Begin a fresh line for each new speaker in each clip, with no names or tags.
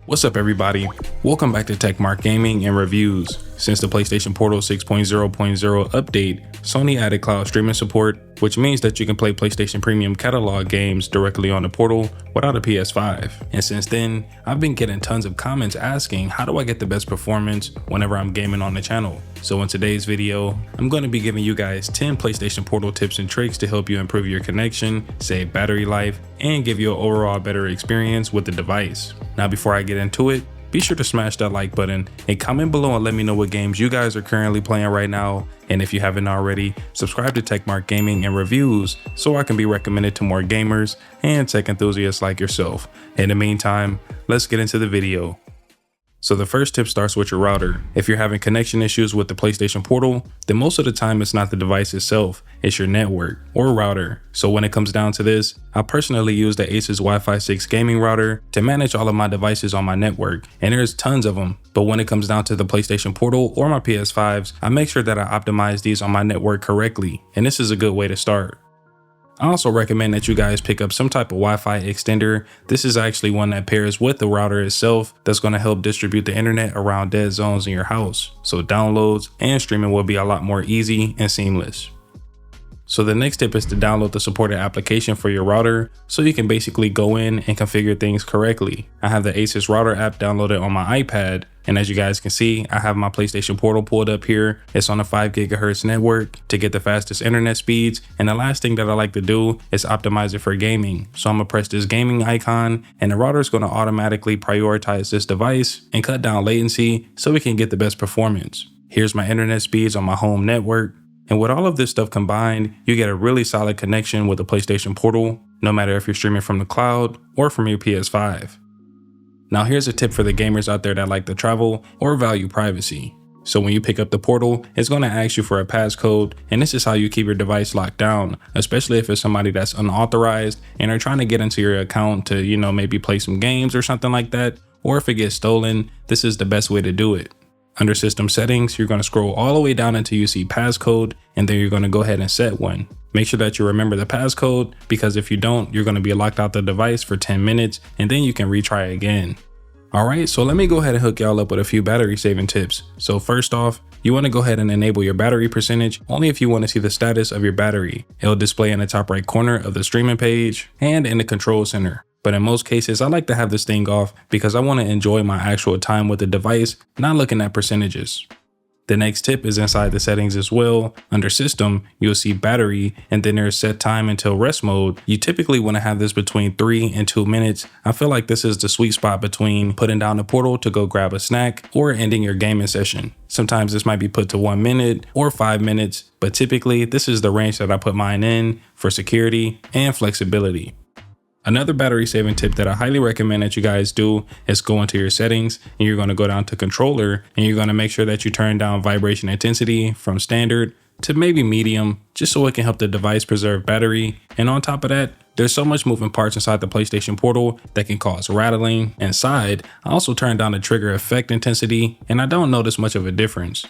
What's up everybody? Welcome back to TechMark Gaming and Reviews. Since the PlayStation Portal 6.0.0 update, Sony added cloud streaming support, which means that you can play PlayStation Premium catalog games directly on the portal without a PS5. And since then, I've been getting tons of comments asking how do I get the best performance whenever I'm gaming on the channel. So in today's video, I'm going to be giving you guys 10 PlayStation Portal tips and tricks to help you improve your connection, save battery life, and give you an overall better experience with the device. Now before I get into it, be sure to smash that like button and comment below and let me know what games you guys are currently playing right now. And if you haven't already, subscribe to TechMark Gaming and Reviews so I can be recommended to more gamers and tech enthusiasts like yourself. In the meantime, let's get into the video. So the first tip starts with your router. If you're having connection issues with the PlayStation Portal, then most of the time it's not the device itself, it's your network or router. So when it comes down to this, I personally use the ASUS Wi-Fi 6 gaming router to manage all of my devices on my network, and there's tons of them. But when it comes down to the PlayStation Portal or my PS5s, I make sure that I optimize these on my network correctly, and this is a good way to start. I also recommend that you guys pick up some type of Wi-Fi extender. This is actually one that pairs with the router itself that's going to help distribute the internet around dead zones in your house. So downloads and streaming will be a lot more easy and seamless. So the next tip is to download the supported application for your router so you can basically go in and configure things correctly. I have the ASUS router app downloaded on my iPad, and as you guys can see, I have my PlayStation Portal pulled up here. It's on a 5 GHz network to get the fastest internet speeds, and the last thing that I like to do is optimize it for gaming. So I'm gonna press this gaming icon and the router is gonna automatically prioritize this device and cut down latency so we can get the best performance. Here's my internet speeds on my home network. And with all of this stuff combined, you get a really solid connection with the PlayStation Portal, no matter if you're streaming from the cloud or from your PS5. Now here's a tip for the gamers out there that like to travel or value privacy. So when you pick up the Portal, it's going to ask you for a passcode, and this is how you keep your device locked down, especially if it's somebody that's unauthorized and are trying to get into your account to, maybe play some games or something like that, or if it gets stolen, this is the best way to do it. Under system settings, you're going to scroll all the way down until you see passcode, and then you're going to go ahead and set one. Make sure that you remember the passcode, because if you don't, you're going to be locked out the device for 10 minutes and then you can retry again. Alright, so let me go ahead and hook y'all up with a few battery saving tips. So first off, you want to go ahead and enable your battery percentage only if you want to see the status of your battery. It'll display in the top right corner of the streaming page and in the control center. But in most cases, I like to have this thing off because I want to enjoy my actual time with the device, not looking at percentages. The next tip is inside the settings as well. Under system, you'll see battery, and then there's set time until rest mode. You typically want to have this between 3 and 2 minutes. I feel like this is the sweet spot between putting down the Portal to go grab a snack or ending your gaming session. Sometimes this might be put to 1 minute or 5 minutes, but typically this is the range that I put mine in for security and flexibility. Another battery saving tip that I highly recommend that you guys do is go into your settings, and you're going to go down to controller, and you're going to make sure that you turn down vibration intensity from standard to maybe medium, just so it can help the device preserve battery. And on top of that, there's so much moving parts inside the PlayStation Portal that can cause rattling. Inside, I also turned down the trigger effect intensity, and I don't notice much of a difference.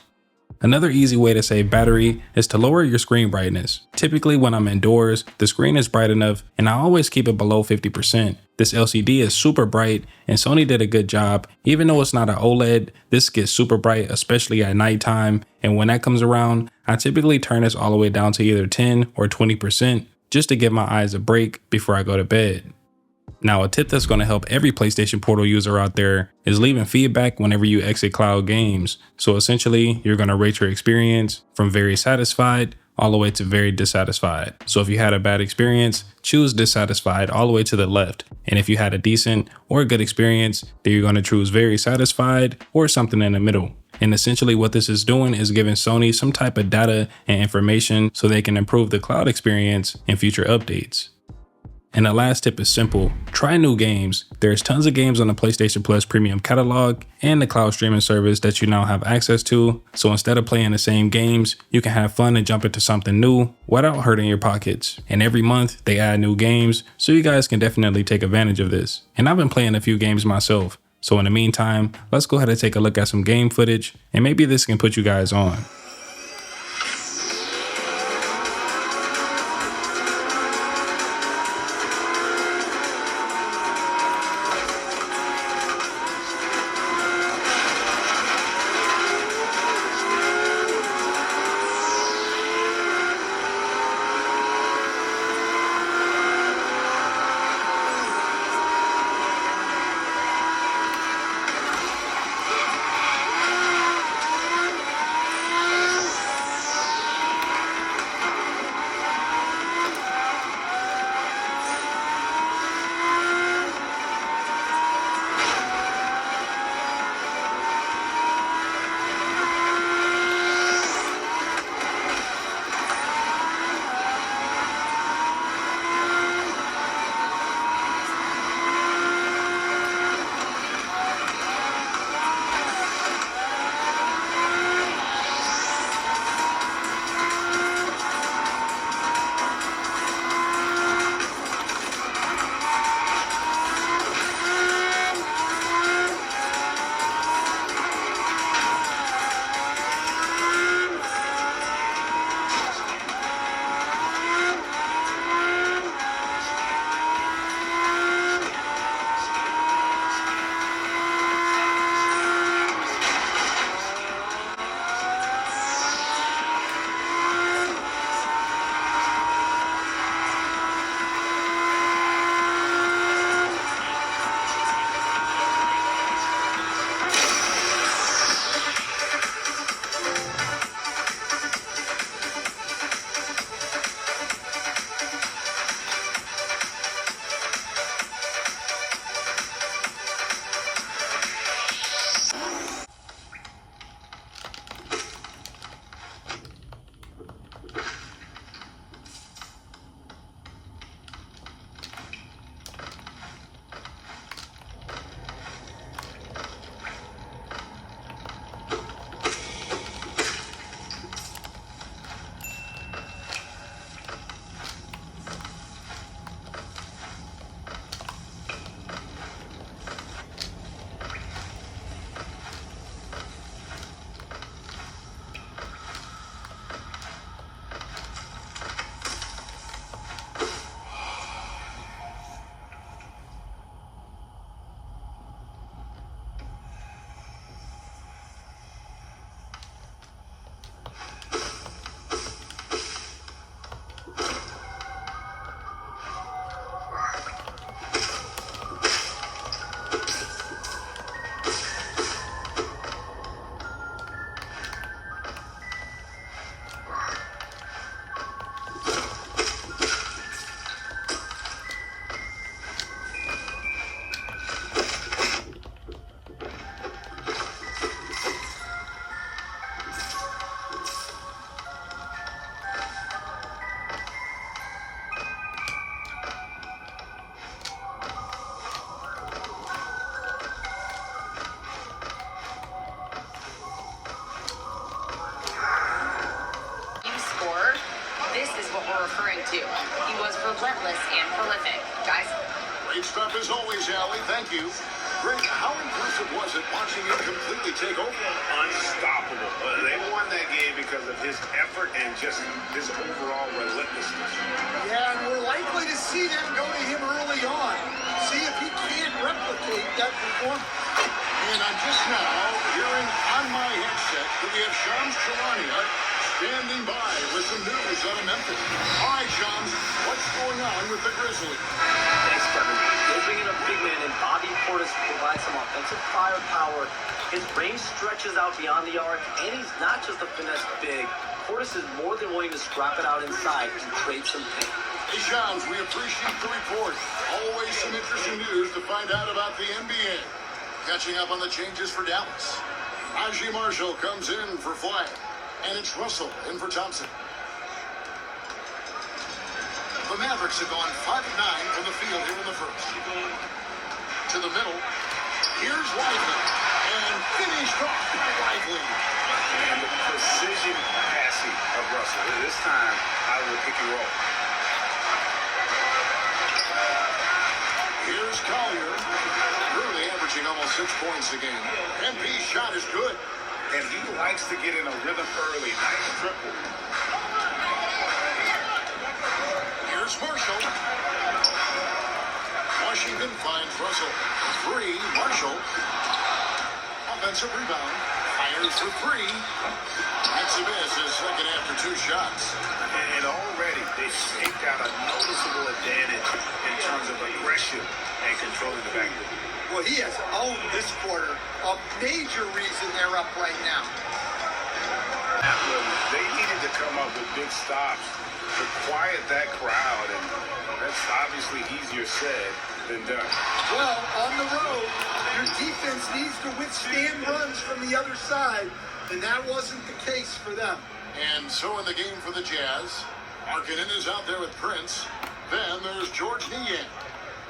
Another easy way to save battery is to lower your screen brightness. Typically when I'm indoors, the screen is bright enough and I always keep it below 50%. This LCD is super bright and Sony did a good job. Even though it's not an OLED, this gets super bright, especially at nighttime. And when that comes around, I typically turn this all the way down to either 10 or 20% just to give my eyes a break before I go to bed. Now, a tip that's going to help every PlayStation Portal user out there is leaving feedback whenever you exit cloud games. So essentially, you're going to rate your experience from very satisfied all the way to very dissatisfied. So if you had a bad experience, choose dissatisfied all the way to the left. And if you had a decent or good experience, then you're going to choose very satisfied or something in the middle. And essentially what this is doing is giving Sony some type of data and information so they can improve the cloud experience in future updates. And the last tip is simple. Try new games. There's tons of games on the PlayStation Plus Premium catalog and the cloud streaming service that you now have access to. So instead of playing the same games, you can have fun and jump into something new without hurting your pockets. And every month they add new games, so you guys can definitely take advantage of this. And I've been playing a few games myself. So in the meantime, let's go ahead and take a look at some game footage, and maybe this can put you guys on.
too. He was relentless and prolific. Guys?
Great stuff as always, Allie. Thank you. Greg, how impressive was it watching him completely take over?
Unstoppable. They won that game because of his effort and just his overall relentlessness.
Yeah, and we're likely to see them go to him early on. See if he can't replicate that performance.
And I'm just now hearing on my headset that we have Shams Charania standing by with some news out of Memphis. All right, Shams, what's going on with the Grizzlies?
Thanks, Kevin. They bring in a big man, and Bobby Portis provides some offensive firepower. His range stretches out beyond the arc, and he's not just a finesse big. Portis is more than willing to scrap it out inside and trade some paint.
Hey, Shams, we appreciate the report. Always some interesting news to find out about the NBA. Catching up on the changes for Dallas. Najee Marshall comes in for Fly, and it's Russell in for Thompson. The Mavericks have gone 5 of 9 from the field here in the first. To the middle. Here's Lively. And finished off by Lively.
And the precision passing of Russell. This time, out of the pick and roll.
Here's Collier. Really averaging almost 6 points a game. MP's shot is good.
And he likes to get in a rhythm early. Nice triple.
Here's Marshall. Washington finds Russell. 3, Marshall. Offensive rebound. Fires for 3. That's a miss, his second after 2 shots.
And already they staked out a noticeable advantage in terms of aggression and controlling the backcourt.
Well, he has owned this quarter. A major reason they're up right now.
They needed to come up with big stops to quiet that crowd, and that's obviously easier said than done.
Well, on the road, your defense needs to withstand runs from the other side, and that wasn't the case for them.
And so in the game for the Jazz, Markkanen is out there with Prince. Then there's George Niang.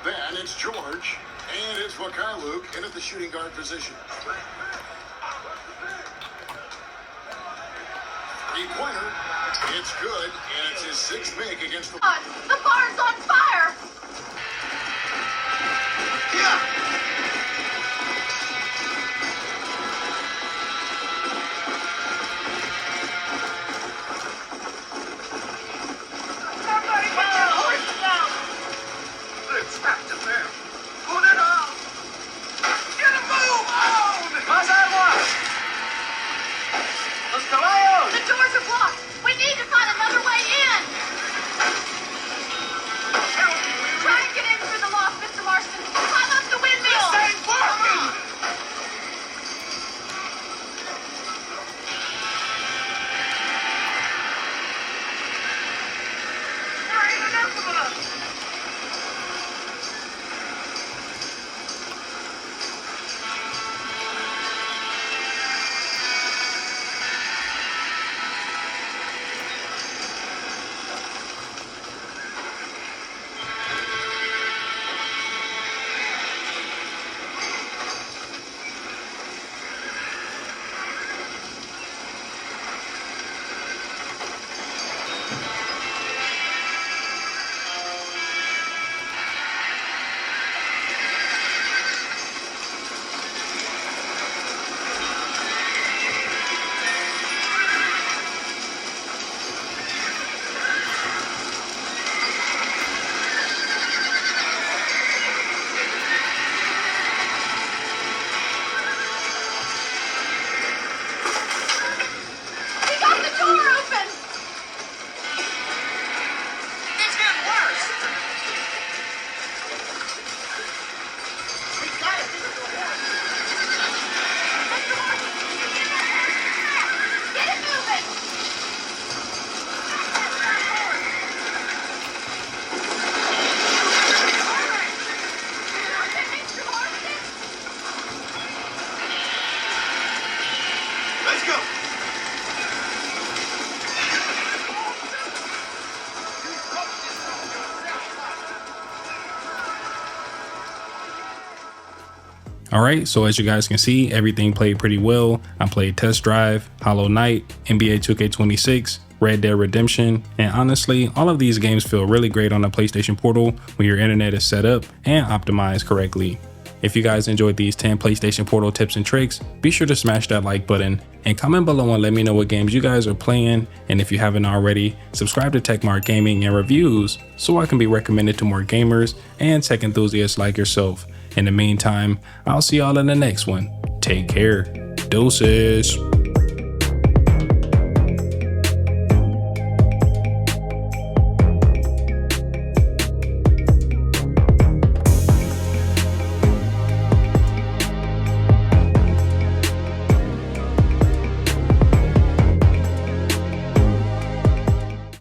Then it's George. And it's Wakarluk in at the shooting guard position. 3-pointer. It's good, and it's his 6th make against the...
The bar's on fire!
Somebody get your horse down! It's back to them. Put it on! Get a move on!
How's that work? Los caballos!
The doors are blocked! We need to find another way in! Try and get in through the loft, Mr. Marston. Climb up the windmill!
This ain't working! There ain't enough of us!
Alright, so as you guys can see, everything played pretty well. I played Test Drive, Hollow Knight, NBA 2K26, Red Dead Redemption, and honestly, all of these games feel really great on the PlayStation Portal when your internet is set up and optimized correctly. If you guys enjoyed these 10 PlayStation Portal tips and tricks, be sure to smash that like button and comment below and let me know what games you guys are playing. And if you haven't already, subscribe to TechMart Gaming and Reviews so I can be recommended to more gamers and tech enthusiasts like yourself. In the meantime, I'll see y'all in the next one. Take care. Deuces.